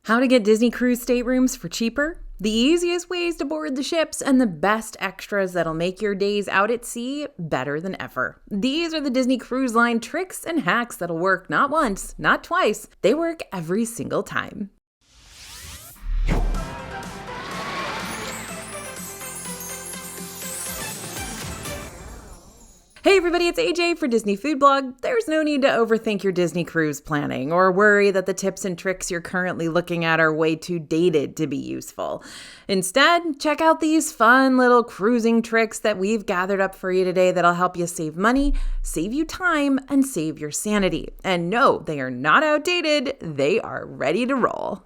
How to get Disney cruise staterooms for cheaper? The easiest ways to board the ships and the best extras that'll make your days out at sea better than ever. These are the Disney Cruise Line tricks and hacks that'll work not once, not twice. They work every single time. Hey everybody, it's AJ for Disney Food Blog. There's no need to overthink your Disney cruise planning or worry that the tips and tricks you're currently looking at are way too dated to be useful. Instead, check out these fun little cruising tricks that we've gathered up for you today that'll help you save money, save you time, and save your sanity. And no, they are not outdated. They are ready to roll.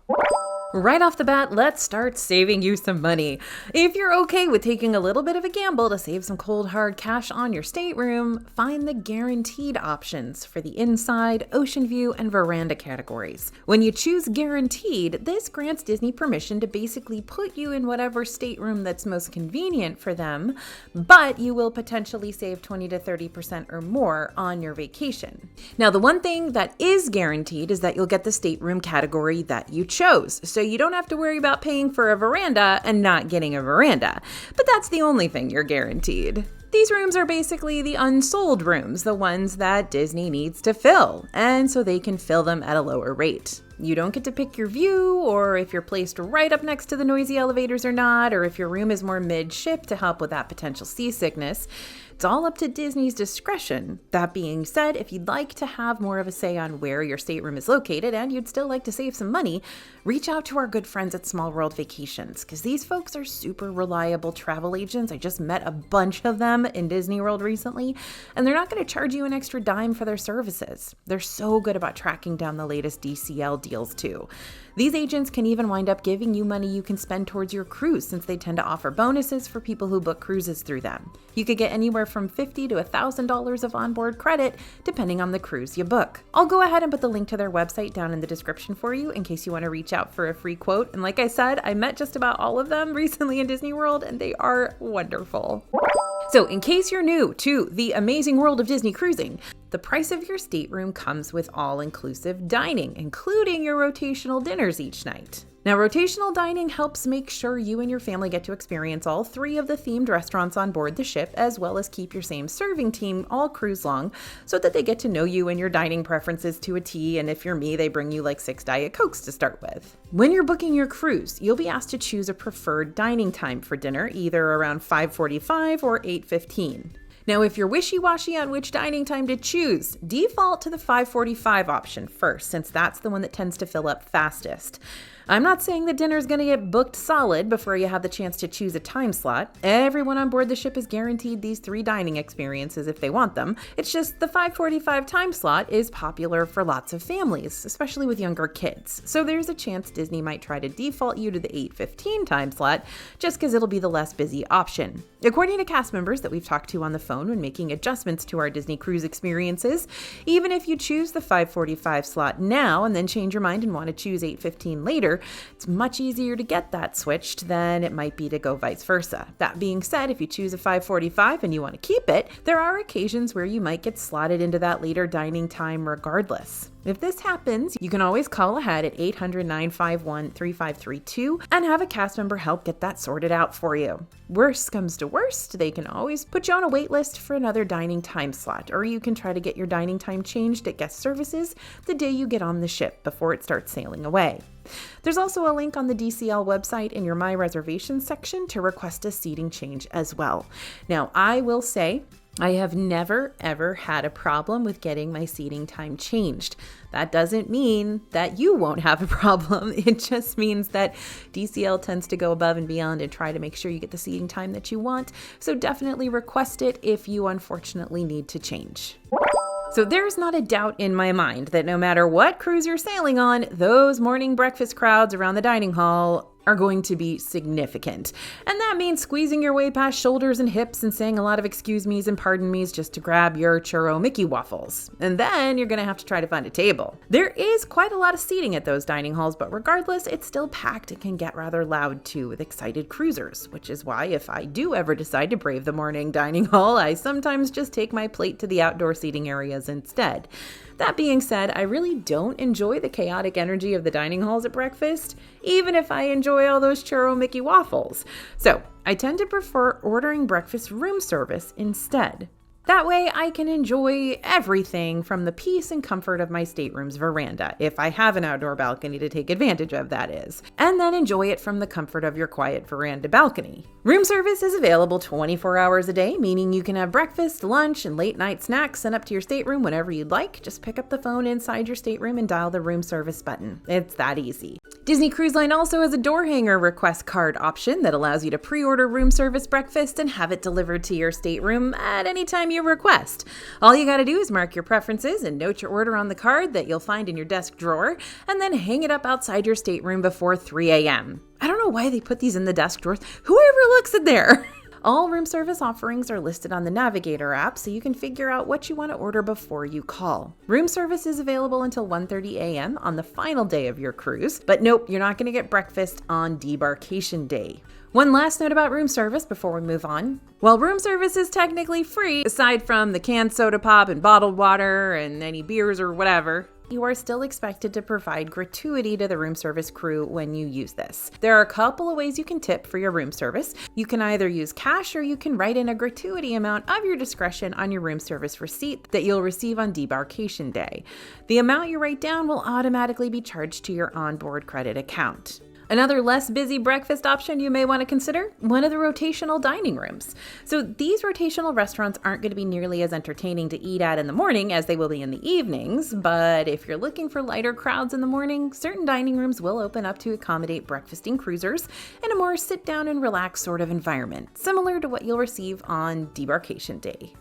Right off the bat, let's start saving you some money. If you're okay with taking a little bit of a gamble to save some cold hard cash on your stateroom, find the guaranteed options for the inside, ocean view, and veranda categories. When you choose guaranteed, this grants Disney permission to basically put you in whatever stateroom that's most convenient for them, but you will potentially save 20 to 30% or more on your vacation. Now, the one thing that is guaranteed is that you'll get the stateroom category that you chose. So you don't have to worry about paying for a veranda and not getting a veranda. But that's the only thing you're guaranteed. These rooms are basically the unsold rooms, the ones that Disney needs to fill, and so they can fill them at a lower rate. You don't get to pick your view, or if you're placed right up next to the noisy elevators or not, or if your room is more mid-ship to help with that potential seasickness. It's all up to Disney's discretion. That being said, if you'd like to have more of a say on where your stateroom is located and you'd still like to save some money, reach out to our good friends at Small World Vacations, because these folks are super reliable travel agents. I just met a bunch of them in Disney World recently, and they're not going to charge you an extra dime for their services. They're so good about tracking down the latest DCL deals too. These agents can even wind up giving you money you can spend towards your cruise, since they tend to offer bonuses for people who book cruises through them. You could get anywhere from $50 to $1,000 of onboard credit, depending on the cruise you book. I'll go ahead and put the link to their website down in the description for you in case you want to reach out for a free quote. And like I said, I met just about all of them recently in Disney World, and they are wonderful. So in case you're new to the amazing world of Disney cruising, the price of your stateroom comes with all-inclusive dining, including your rotational dinners each night. Now, rotational dining helps make sure you and your family get to experience all 3 of the themed restaurants on board the ship, as well as keep your same serving team all cruise long so that they get to know you and your dining preferences to a T, and if you're me, they bring you like 6 Diet Cokes to start with. When you're booking your cruise, you'll be asked to choose a preferred dining time for dinner, either around 5:45 or 8:15. Now, if you're wishy-washy on which dining time to choose, default to the 5:45 option first, since that's the one that tends to fill up fastest. I'm not saying that dinner's going to get booked solid before you have the chance to choose a time slot. Everyone on board the ship is guaranteed these 3 dining experiences if they want them. It's just the 5:45 time slot is popular for lots of families, especially with younger kids. So there's a chance Disney might try to default you to the 8:15 time slot just because it'll be the less busy option. According to cast members that we've talked to on the phone when making adjustments to our Disney cruise experiences, even if you choose the 5:45 slot now and then change your mind and want to choose 8:15 later, it's much easier to get that switched than it might be to go vice versa. That being said, if you choose a 5:45 and you want to keep it, there are occasions where you might get slotted into that later dining time regardless. If this happens, you can always call ahead at 800-951-3532 and have a cast member help get that sorted out for you. Worst comes to worst, they can always put you on a wait list for another dining time slot, or you can try to get your dining time changed at guest services the day you get on the ship before it starts sailing away. There's also a link on the DCL website in your My Reservations section to request a seating change as well. Now, I will say, I have never, ever had a problem with getting my seating time changed. That doesn't mean that you won't have a problem. It just means that DCL tends to go above and beyond and try to make sure you get the seating time that you want. So definitely request it if you unfortunately need to change. So there's not a doubt in my mind that no matter what cruise you're sailing on, those morning breakfast crowds around the dining hall are going to be significant. And that means squeezing your way past shoulders and hips and saying a lot of excuse me's and pardon me's just to grab your churro Mickey waffles. And then you're going to have to try to find a table. There is quite a lot of seating at those dining halls, but regardless, it's still packed and can get rather loud too with excited cruisers, which is why if I do ever decide to brave the morning dining hall, I sometimes just take my plate to the outdoor seating areas instead. That being said, I really don't enjoy the chaotic energy of the dining halls at breakfast, even if I enjoy all those churro Mickey waffles. So I tend to prefer ordering breakfast room service instead. That way I can enjoy everything from the peace and comfort of my stateroom's veranda, if I have an outdoor balcony to take advantage of, that is, and then enjoy it from the comfort of your quiet veranda balcony. Room service is available 24 hours a day, meaning you can have breakfast, lunch, and late night snacks sent up to your stateroom whenever you'd like. Just pick up the phone inside your stateroom and dial the room service button. It's that easy. Disney Cruise Line also has a door hanger request card option that allows you to pre-order room service breakfast and have it delivered to your stateroom at any time you request. All you gotta do is mark your preferences and note your order on the card that you'll find in your desk drawer, and then hang it up outside your stateroom before 3 a.m. I don't know why they put these in the desk drawers. Whoever looks in there? All room service offerings are listed on the Navigator app, so you can figure out what you want to order before you call. Room service is available until 1:30 a.m. on the final day of your cruise, but nope, you're not going to get breakfast on debarkation day. One last note about room service before we move on. While room service is technically free, aside from the canned soda pop and bottled water and any beers or whatever, you are still expected to provide gratuity to the room service crew when you use this. There are a couple of ways you can tip for your room service. You can either use cash or you can write in a gratuity amount of your discretion on your room service receipt that you'll receive on debarkation day. The amount you write down will automatically be charged to your onboard credit account. Another less busy breakfast option you may want to consider, one of the rotational dining rooms. So these rotational restaurants aren't going to be nearly as entertaining to eat at in the morning as they will be in the evenings, but if you're looking for lighter crowds in the morning, certain dining rooms will open up to accommodate breakfasting cruisers in a more sit down and relax sort of environment, similar to what you'll receive on debarkation day.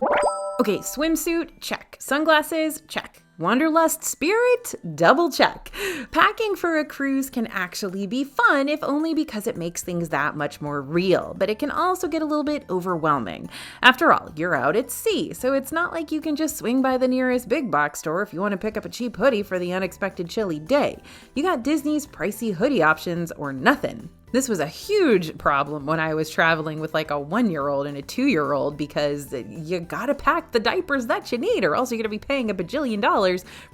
Okay, swimsuit, check. Sunglasses, check. Wanderlust spirit? Double check. Packing for a cruise can actually be fun, if only because it makes things that much more real, but it can also get a little bit overwhelming. After all, you're out at sea, so it's not like you can just swing by the nearest big box store if you want to pick up a cheap hoodie for the unexpected chilly day. You got Disney's pricey hoodie options or nothing. This was a huge problem when I was traveling with like a 1-year-old and a 2-year-old because you gotta pack the diapers that you need or else you're gonna be paying $1 bajillion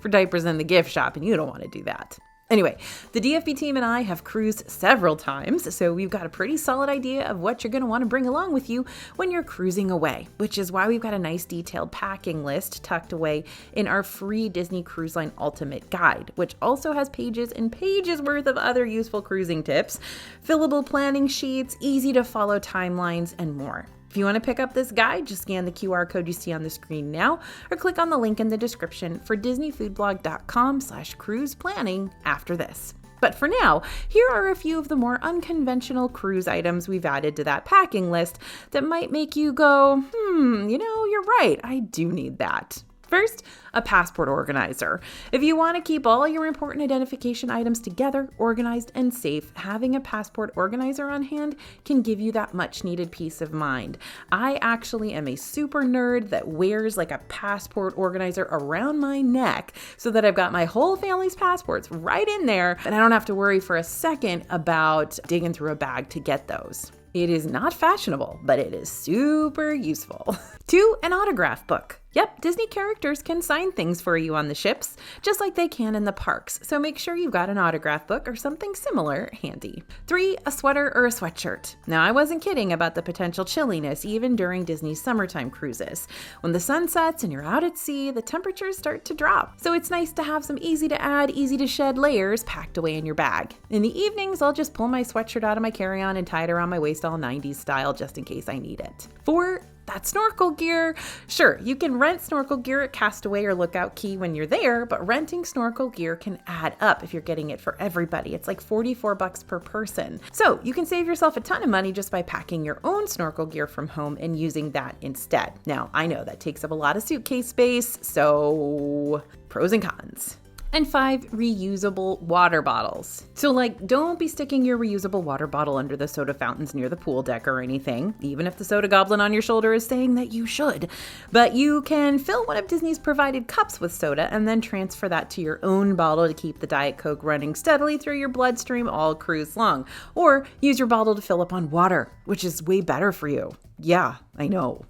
for diapers in the gift shop, and you don't want to do that. Anyway, the DFB team and I have cruised several times, so we've got a pretty solid idea of what you're going to want to bring along with you when you're cruising away, which is why we've got a nice detailed packing list tucked away in our free Disney Cruise Line Ultimate Guide, which also has pages and pages worth of other useful cruising tips, fillable planning sheets, easy to follow timelines, and more. If you want to pick up this guide, just scan the QR code you see on the screen now or click on the link in the description for disneyfoodblog.com/cruise planning after this. But for now, here are a few of the more unconventional cruise items we've added to that packing list that might make you go, you're right, I do need that. First, a passport organizer. If you want to keep all your important identification items together, organized, and safe, having a passport organizer on hand can give you that much needed peace of mind. I actually am a super nerd that wears like a passport organizer around my neck so that I've got my whole family's passports right in there, and I don't have to worry for a second about digging through a bag to get those. It is not fashionable, but it is super useful. 2, an autograph book. Yep, Disney characters can sign things for you on the ships, just like they can in the parks, so make sure you've got an autograph book or something similar handy. 3, a sweater or a sweatshirt. Now, I wasn't kidding about the potential chilliness even during Disney's summertime cruises. When the sun sets and you're out at sea, the temperatures start to drop, so it's nice to have some easy to add, easy to shed layers packed away in your bag. In the evenings, I'll just pull my sweatshirt out of my carry-on and tie it around my waist all 90s style just in case I need it. 4, that snorkel gear. Sure, you can rent snorkel gear at Castaway or Lookout Key when you're there, but renting snorkel gear can add up if you're getting it for everybody. It's like $44 per person. So you can save yourself a ton of money just by packing your own snorkel gear from home and using that instead. Now, I know that takes up a lot of suitcase space, so pros and cons. And 5, reusable water bottles. So don't be sticking your reusable water bottle under the soda fountains near the pool deck or anything, even if the soda goblin on your shoulder is saying that you should. But you can fill one of Disney's provided cups with soda and then transfer that to your own bottle to keep the Diet Coke running steadily through your bloodstream all cruise long. Or use your bottle to fill up on water, which is way better for you. Yeah, I know.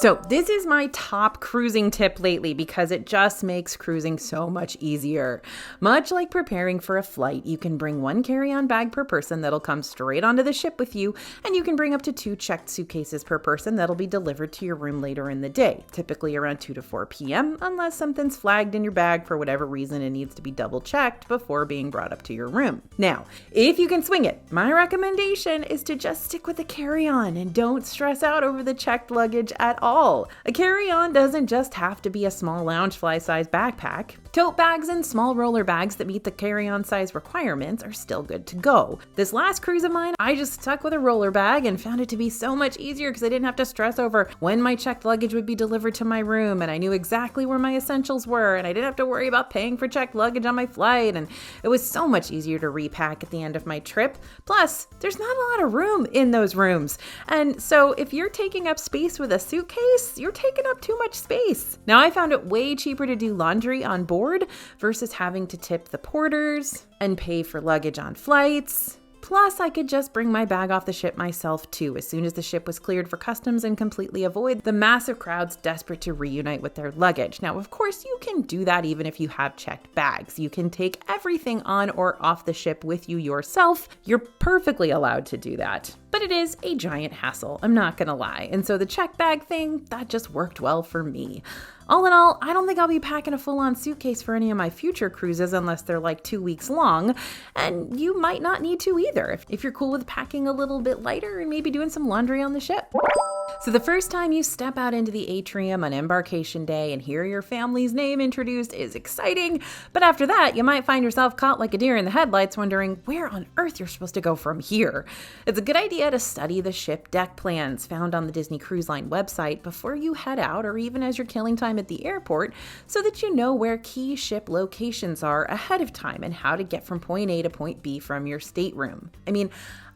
So this is my top cruising tip lately because it just makes cruising so much easier. Much like preparing for a flight, you can bring one carry-on bag per person that'll come straight onto the ship with you, and you can bring up to 2 checked suitcases per person that'll be delivered to your room later in the day, typically around 2 to 4 p.m., unless something's flagged in your bag for whatever reason and needs to be double checked before being brought up to your room. Now, if you can swing it, my recommendation is to just stick with a carry-on and don't stress out over the checked luggage at all. A carry-on doesn't just have to be a small loungefly size backpack. Tote bags and small roller bags that meet the carry-on size requirements are still good to go. This last cruise of mine, I just stuck with a roller bag and found it to be so much easier because I didn't have to stress over when my checked luggage would be delivered to my room, and I knew exactly where my essentials were, and I didn't have to worry about paying for checked luggage on my flight, and it was so much easier to repack at the end of my trip. Plus, there's not a lot of room in those rooms, and so if you're taking up space with a suitcase, you're taking up too much space. Now, I found it way cheaper to do laundry on board versus having to tip the porters and pay for luggage on flights. Plus, I could just bring my bag off the ship myself too, as soon as the ship was cleared for customs, and completely avoid the massive crowds desperate to reunite with their luggage. Now, of course, you can do that even if you have checked bags. You can take everything on or off the ship with you yourself. You're perfectly allowed to do that. But it is a giant hassle, I'm not gonna lie. And so the check bag thing, that just worked well for me. All in all, I don't think I'll be packing a full-on suitcase for any of my future cruises unless they're like 2 weeks long, and you might not need to either if you're cool with packing a little bit lighter and maybe doing some laundry on the ship. So the first time you step out into the atrium on embarkation day and hear your family's name introduced is exciting, but after that, you might find yourself caught like a deer in the headlights wondering where on earth you're supposed to go from here. It's a good idea to study the ship deck plans found on the Disney Cruise Line website before you head out, or even as you're killing time at the airport, so that you know where key ship locations are ahead of time and how to get from point A to point B from your stateroom. I mean,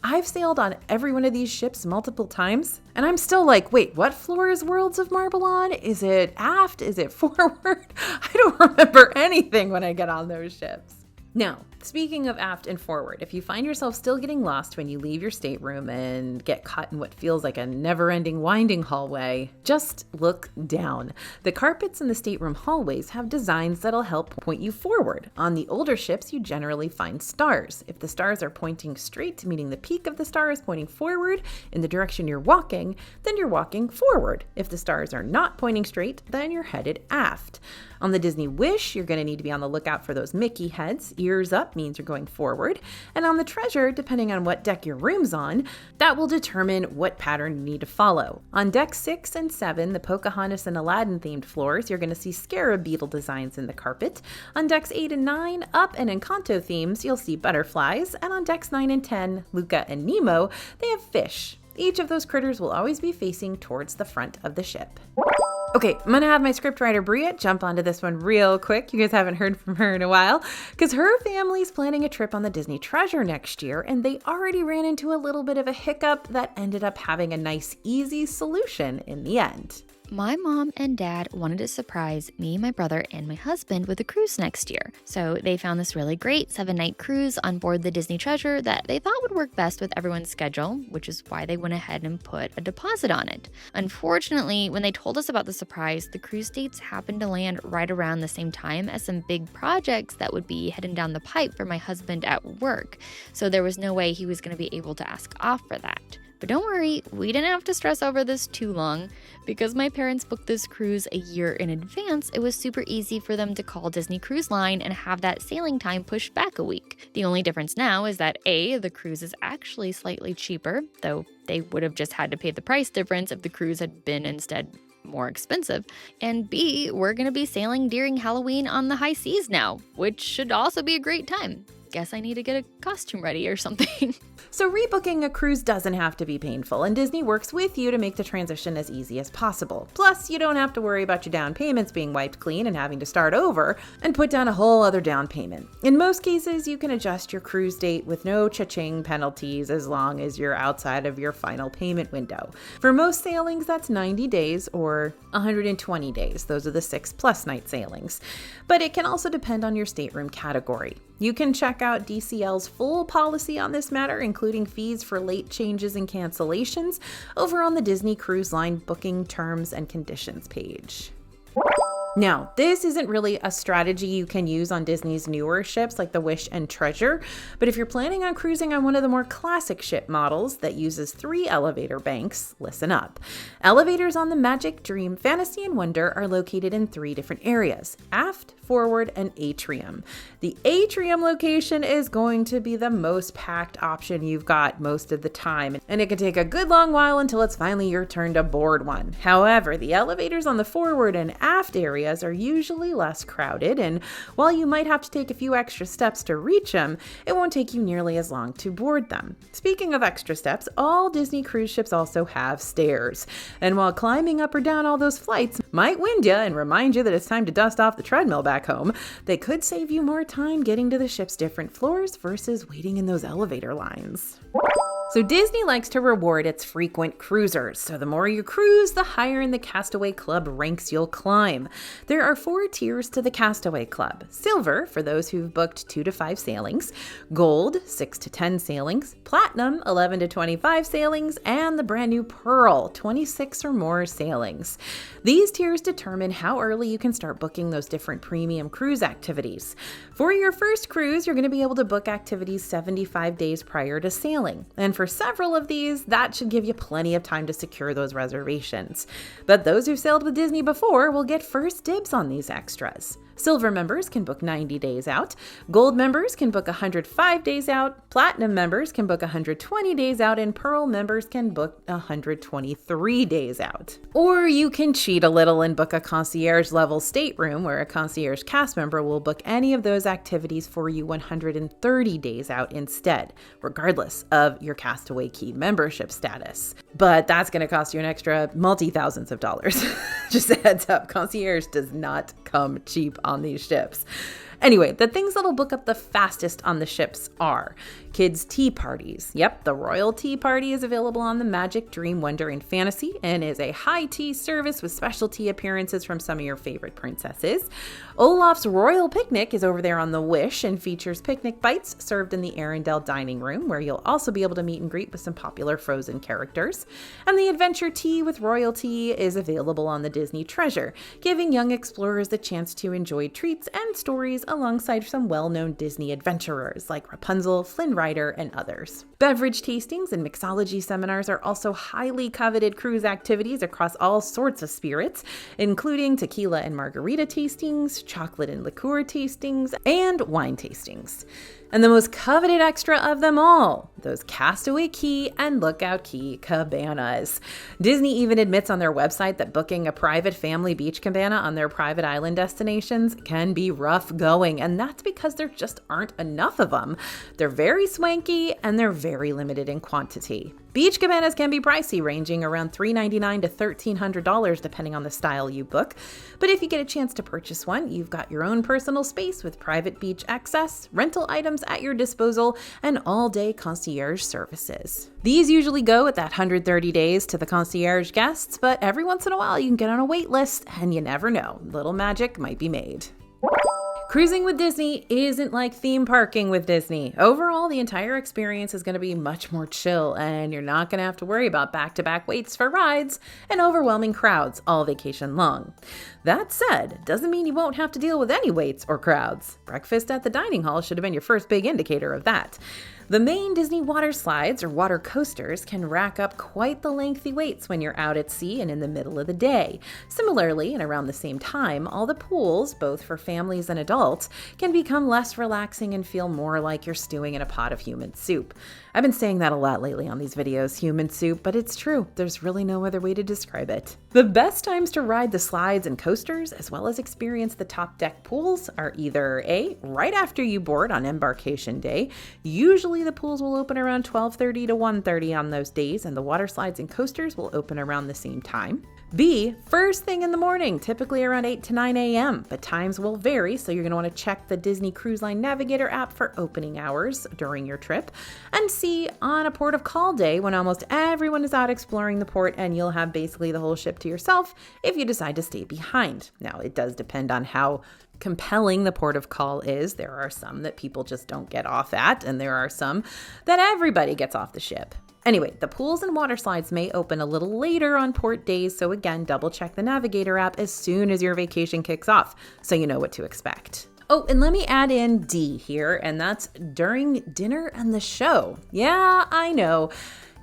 I've sailed on every one of these ships multiple times, and I'm still like, wait, what floor is Worlds of Marble on? Is it aft? Is it forward? I don't remember anything when I get on those ships. Now, speaking of aft and forward, if you find yourself still getting lost when you leave your stateroom and get caught in what feels like a never-ending winding hallway, just look down. The carpets in the stateroom hallways have designs that'll help point you forward. On the older ships, you generally find stars. If the stars are pointing straight, meaning the peak of the star is pointing forward in the direction you're walking, then you're walking forward. If the stars are not pointing straight, then you're headed aft. On the Disney Wish, you're going to need to be on the lookout for those Mickey heads. Ears up means you're going forward. And on the Treasure, depending on what deck your room's on, that will determine what pattern you need to follow. On deck 6 and 7, the Pocahontas and Aladdin themed floors, you're going to see scarab beetle designs in the carpet. On decks 8 and 9, Up and Encanto themes, you'll see butterflies. And on decks 9 and 10, Luca and Nemo, they have fish. Each of those critters will always be facing towards the front of the ship. Okay, I'm gonna have my scriptwriter Bria jump onto this one real quick. You guys haven't heard from her in a while, because her family's planning a trip on the Disney Treasure next year, and they already ran into a little bit of a hiccup that ended up having a nice, easy solution in the end. My mom and dad wanted to surprise me, my brother, and my husband with a cruise next year. So they found this really great 7-night cruise on board the Disney Treasure that they thought would work best with everyone's schedule, which is why they went ahead and put a deposit on it. Unfortunately, when they told us about the surprise, the cruise dates happened to land right around the same time as some big projects that would be heading down the pipe for my husband at work. So there was no way he was going to be able to ask off for that. But don't worry, we didn't have to stress over this too long. Because my parents booked this cruise a year in advance, it was super easy for them to call Disney Cruise Line and have that sailing time pushed back a week. The only difference now is that A, the cruise is actually slightly cheaper, though they would have just had to pay the price difference if the cruise had been instead more expensive. And B, we're going to be sailing during Halloween on the high seas now, which should also be a great time. Guess I need to get a costume ready or something. So rebooking a cruise doesn't have to be painful, and Disney works with you to make the transition as easy as possible. Plus, you don't have to worry about your down payments being wiped clean and having to start over and put down a whole other down payment. In most cases, you can adjust your cruise date with no cha-ching penalties as long as you're outside of your final payment window. For most sailings, that's 90 days or 120 days. Those are the 6+ night sailings. But it can also depend on your stateroom category. You can check out DCL's full policy on this matter, including fees for late changes and cancellations, over on the Disney Cruise Line booking terms and conditions page. Now, this isn't really a strategy you can use on Disney's newer ships like the Wish and Treasure, but if you're planning on cruising on one of the more classic ship models that uses 3 elevator banks, listen up. Elevators on the Magic, Dream, Fantasy, and Wonder are located in 3 different areas: aft, forward, and atrium. The atrium location is going to be the most packed option you've got most of the time, and it can take a good long while until it's finally your turn to board one. However, the elevators on the forward and aft areas are usually less crowded, and while you might have to take a few extra steps to reach them, it won't take you nearly as long to board them. Speaking of extra steps, all Disney cruise ships also have stairs, and while climbing up or down all those flights might wind you and remind you that it's time to dust off the treadmill back home, they could save you more time getting to the ship's different floors versus waiting in those elevator lines. So Disney likes to reward its frequent cruisers, so the more you cruise, the higher in the Castaway Club ranks you'll climb. There are 4 tiers to the Castaway Club: Silver, for those who've booked 2 to 5 sailings; Gold, 6 to 10 sailings; Platinum, 11 to 25 sailings; and the brand new Pearl, 26 or more sailings. These tiers determine how early you can start booking those different premium cruise activities. For your first cruise, you're going to be able to book activities 75 days prior to sailing, and for several of these, that should give you plenty of time to secure those reservations. But those who've sailed with Disney before will get first dibs on these extras. Silver members can book 90 days out, Gold members can book 105 days out, Platinum members can book 120 days out, and Pearl members can book 123 days out. Or you can cheat a little and book a concierge level stateroom, where a concierge cast member will book any of those activities for you 130 days out instead, regardless of your Castaway Key membership status. But that's going to cost you an extra multi-thousands of dollars. Just a heads up, concierge does not come cheap on these ships. Anyway, the things that'll book up the fastest on the ships are kids' tea parties. Yep, the Royal Tea Party is available on the Magic, Dream, Wonder, and Fantasy, and is a high tea service with specialty appearances from some of your favorite princesses. Olaf's Royal Picnic is over there on the Wish and features picnic bites served in the Arendelle dining room, where you'll also be able to meet and greet with some popular Frozen characters. And the Adventure Tea with Royalty is available on the Disney Treasure, giving young explorers the chance to enjoy treats and stories alongside some well-known Disney adventurers like Rapunzel, Flynn Rider, and others. Beverage tastings and mixology seminars are also highly coveted cruise activities across all sorts of spirits, including tequila and margarita tastings, chocolate and liqueur tastings, and wine tastings. And the most coveted extra of them all, those Castaway Key and Lookout Key cabanas. Disney even admits on their website that booking a private family beach cabana on their private island destinations can be rough going, and that's because there just aren't enough of them. They're very swanky and they're very limited in quantity. Beach cabanas can be pricey, ranging around $399 to $1,300 depending on the style you book. But if you get a chance to purchase one, you've got your own personal space with private beach access, rental items at your disposal, and all-day concierge services. These usually go at that 130 days to the concierge guests, but every once in a while you can get on a wait list, and you never know, little magic might be made. Cruising with Disney isn't like theme parking with Disney. Overall, the entire experience is going to be much more chill, and you're not going to have to worry about back-to-back waits for rides and overwhelming crowds all vacation long. That said, doesn't mean you won't have to deal with any waits or crowds. Breakfast at the dining hall should have been your first big indicator of that. The main Disney water slides, or water coasters, can rack up quite the lengthy waits when you're out at sea and in the middle of the day. Similarly, and around the same time, all the pools, both for families and adults, can become less relaxing and feel more like you're stewing in a pot of human soup. I've been saying that a lot lately on these videos, human soup, but it's true. There's really no other way to describe it. The best times to ride the slides and coasters, as well as experience the top deck pools, are either A, right after you board on embarkation day. Usually the pools will open around 12:30 to 1:30 on those days, and the water slides and coasters will open around the same time. B, first thing in the morning, typically around 8 to 9 a.m., but times will vary, so you're going to want to check the Disney Cruise Line Navigator app for opening hours during your trip. And C, on a port of call day when almost everyone is out exploring the port and you'll have basically the whole ship to yourself if you decide to stay behind. Now, it does depend on how compelling the port of call is. There are some that people just don't get off at, and there are some that everybody gets off the ship. Anyway, the pools and water slides may open a little later on port days, so again, double check the Navigator app as soon as your vacation kicks off so you know what to expect. Oh, and let me add in D here, and that's during dinner and the show. Yeah, I know.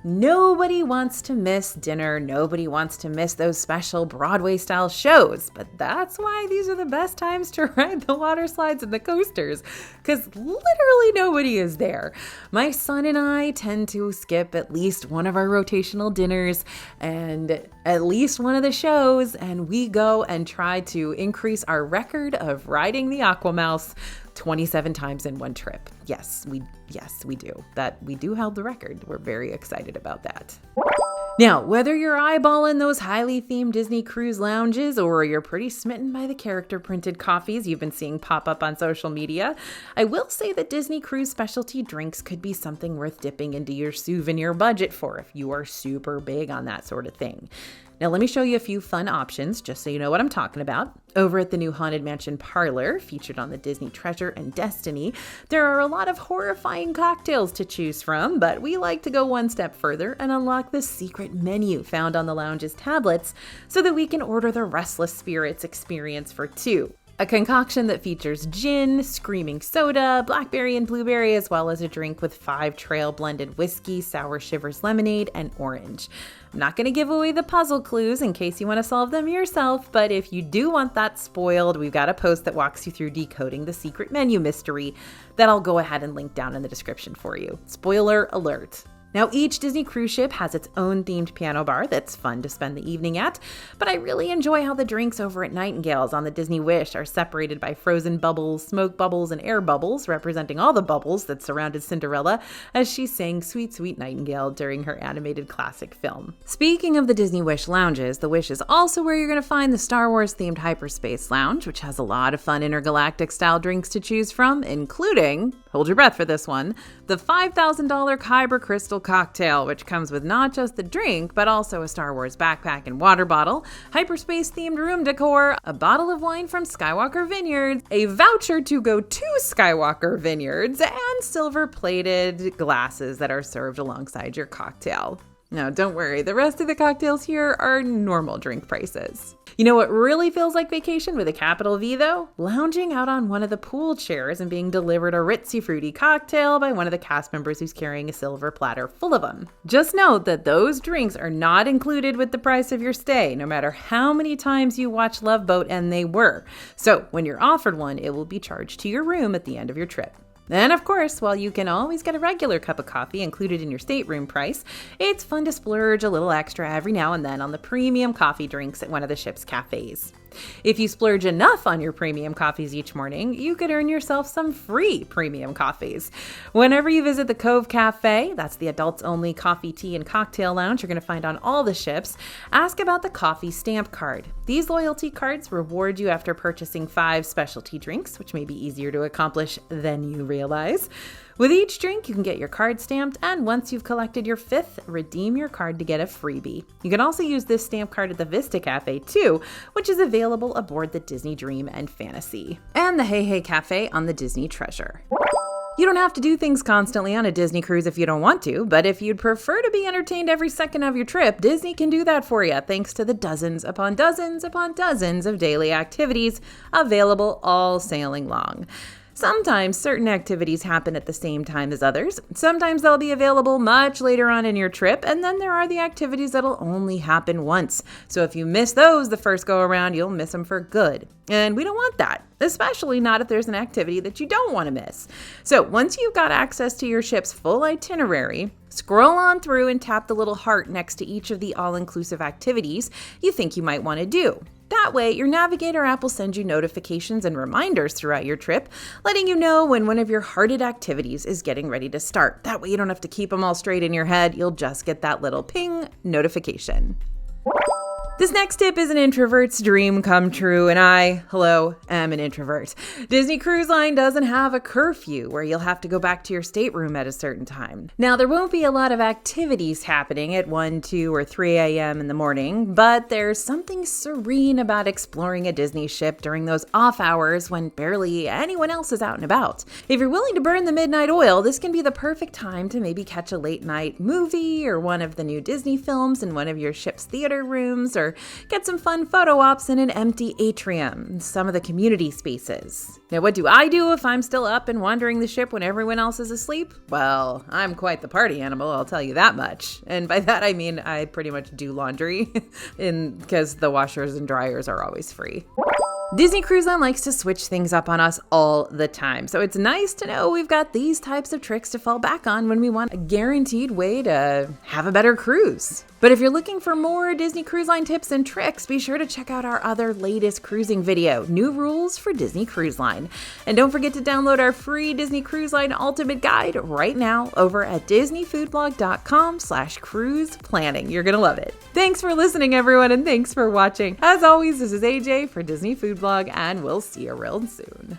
Nobody wants to miss dinner. Nobody wants to miss those special Broadway-style shows. But that's why these are the best times to ride the water slides and the coasters, because literally nobody is there. My son and I tend to skip at least one of our rotational dinners and at least one of the shows, and we go and try to increase our record of riding the Aquamouse 27 times in one trip. Yes, we do. We do hold the record. We're very excited about that. Now, whether you're eyeballing those highly themed Disney cruise lounges or you're pretty smitten by the character printed coffees you've been seeing pop up on social media, I will say that Disney cruise specialty drinks could be something worth dipping into your souvenir budget for if you are super big on that sort of thing. Now, let me show you a few fun options, just so you know what I'm talking about. Over at the new Haunted Mansion Parlor, featured on the Disney Treasure and Destiny, there are a lot of horrifying cocktails to choose from, but we like to go one step further and unlock the secret menu found on the lounge's tablets so that we can order the Restless Spirits experience for two. A concoction that features gin, screaming soda, blackberry and blueberry, as well as a drink with 5 trail blended whiskey, sour shivers lemonade, and orange. I'm not going to give away the puzzle clues in case you want to solve them yourself, but if you do want that spoiled, we've got a post that walks you through decoding the secret menu mystery that I'll go ahead and link down in the description for you. Spoiler alert. Now, each Disney cruise ship has its own themed piano bar that's fun to spend the evening at, but I really enjoy how the drinks over at Nightingale's on the Disney Wish are separated by frozen bubbles, smoke bubbles, and air bubbles, representing all the bubbles that surrounded Cinderella as she sang Sweet, Sweet Nightingale during her animated classic film. Speaking of the Disney Wish lounges, the Wish is also where you're going to find the Star Wars-themed Hyperspace Lounge, which has a lot of fun intergalactic-style drinks to choose from, including, hold your breath for this one, the $5,000 Kyber Crystal cocktail, which comes with not just the drink, but also a Star Wars backpack and water bottle, hyperspace-themed room decor, a bottle of wine from Skywalker Vineyards, a voucher to go to Skywalker Vineyards, and silver-plated glasses that are served alongside your cocktail. Now, don't worry, the rest of the cocktails here are normal drink prices. You know what really feels like vacation with a capital V, though? Lounging out on one of the pool chairs and being delivered a ritzy fruity cocktail by one of the cast members who's carrying a silver platter full of them. Just note that those drinks are not included with the price of your stay, no matter how many times you watch Love Boat, and they were. So when you're offered one, it will be charged to your room at the end of your trip. And of course, while you can always get a regular cup of coffee included in your stateroom price, it's fun to splurge a little extra every now and then on the premium coffee drinks at one of the ship's cafes. If you splurge enough on your premium coffees each morning, you could earn yourself some free premium coffees. Whenever you visit the Cove Cafe, that's the adults-only coffee, tea, and cocktail lounge you're going to find on all the ships, ask about the coffee stamp card. These loyalty cards reward you after purchasing 5 specialty drinks, which may be easier to accomplish than you realize. With each drink, you can get your card stamped, and once you've collected your 5th, redeem your card to get a freebie. You can also use this stamp card at the Vista Cafe too, which is available aboard the Disney Dream and Fantasy, and the Hey Hey Cafe on the Disney Treasure. You don't have to do things constantly on a Disney cruise if you don't want to, but if you'd prefer to be entertained every second of your trip, Disney can do that for you thanks to the dozens upon dozens upon dozens of daily activities available all sailing long. Sometimes certain activities happen at the same time as others. Sometimes they'll be available much later on in your trip, and then there are the activities that'll only happen once. So if you miss those the first go around, you'll miss them for good. And we don't want that, especially not if there's an activity that you don't want to miss. So once you've got access to your ship's full itinerary, scroll on through and tap the little heart next to each of the all-inclusive activities you think you might want to do. That way, your Navigator app will send you notifications and reminders throughout your trip, letting you know when one of your hearted activities is getting ready to start. That way you don't have to keep them all straight in your head. You'll just get that little ping notification. This next tip is an introvert's dream come true, and I, am an introvert. Disney Cruise Line doesn't have a curfew where you'll have to go back to your stateroom at a certain time. Now, there won't be a lot of activities happening at 1, 2, or 3 a.m. in the morning, but there's something serene about exploring a Disney ship during those off hours when barely anyone else is out and about. If you're willing to burn the midnight oil, this can be the perfect time to maybe catch a late night movie or one of the new Disney films in one of your ship's theater rooms, or get some fun photo ops in an empty atrium, some of the community spaces. Now, what do I do if I'm still up and wandering the ship when everyone else is asleep? Well, I'm quite the party animal, I'll tell you that much. And by that I mean I pretty much do laundry, because the washers and dryers are always free. Disney Cruise Line likes to switch things up on us all the time, so it's nice to know we've got these types of tricks to fall back on when we want a guaranteed way to have a better cruise. But if you're looking for more Disney Cruise Line tips and tricks, be sure to check out our other latest cruising video, New Rules for Disney Cruise Line. And don't forget to download our free Disney Cruise Line Ultimate Guide right now over at disneyfoodblog.com/cruise planning. You're gonna love it. Thanks for listening, everyone, and thanks for watching. As always, this is AJ for Disney Food Blog, and we'll see you real soon.